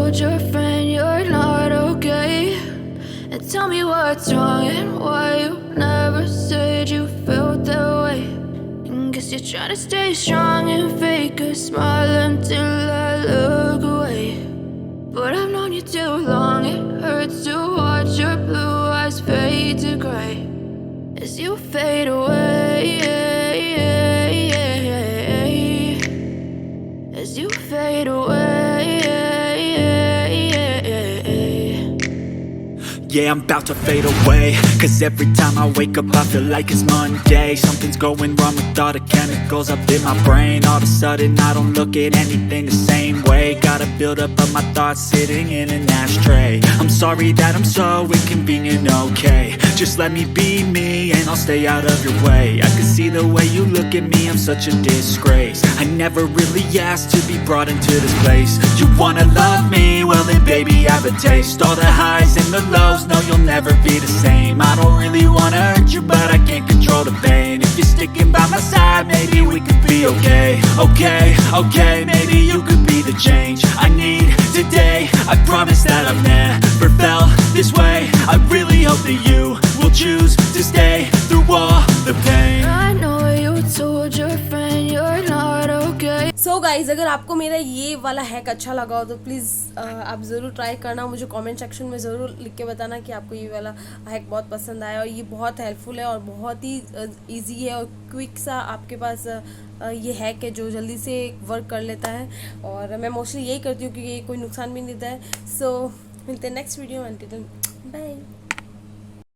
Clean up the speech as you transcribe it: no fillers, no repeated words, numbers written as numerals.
told your friend you're not okay? And tell me what's wrong and why you never said you felt that way. And guess you're trying to stay strong and fake a smile until I look away. But I've known you too long, it hurts to watch your blue eyes fade to gray as you fade away, as you fade away. Yeah, I'm about to fade away, cause every time I wake up I feel like it's Monday. Something's going wrong with all the chemicals up in my brain. All of a sudden I don't look at anything the same way. Gotta build up of my thoughts sitting in an ashtray. I'm sorry that I'm so inconvenient, okay? Just let me be me and I'll stay out of your way. I can see the way you look at me, I'm such a disgrace. I never really asked to be brought into this place. You wanna love me? Well then baby I have a taste. All the highs and the lows, no you'll never be the same. I don't really wanna hurt you but I can't control the pain. If you're sticking by my side maybe we could be okay. Okay, maybe you could be the change I need today. I promise that I've never felt this way. I really hope that you will choose to stay through all the pain. I know you told your friend you're not okay. So guys अगर आपको मेरा ये वाला hack अच्छा लगा हो तो please आप ज़रूर ट्राई करना. मुझे कमेंट सेक्शन में ज़रूर लिख के बताना कि आपको ये वाला हैक बहुत पसंद आया. और ये बहुत हेल्पफुल है और बहुत ही इजी है और क्विक सा आपके पास ये हैक है जो जल्दी से वर्क कर लेता है. और मैं मोस्टली यही करती हूँ क्योंकि ये कोई नुकसान भी नहीं देता है. सो मिलते हैं नेक्स्ट वीडियो में. बाय.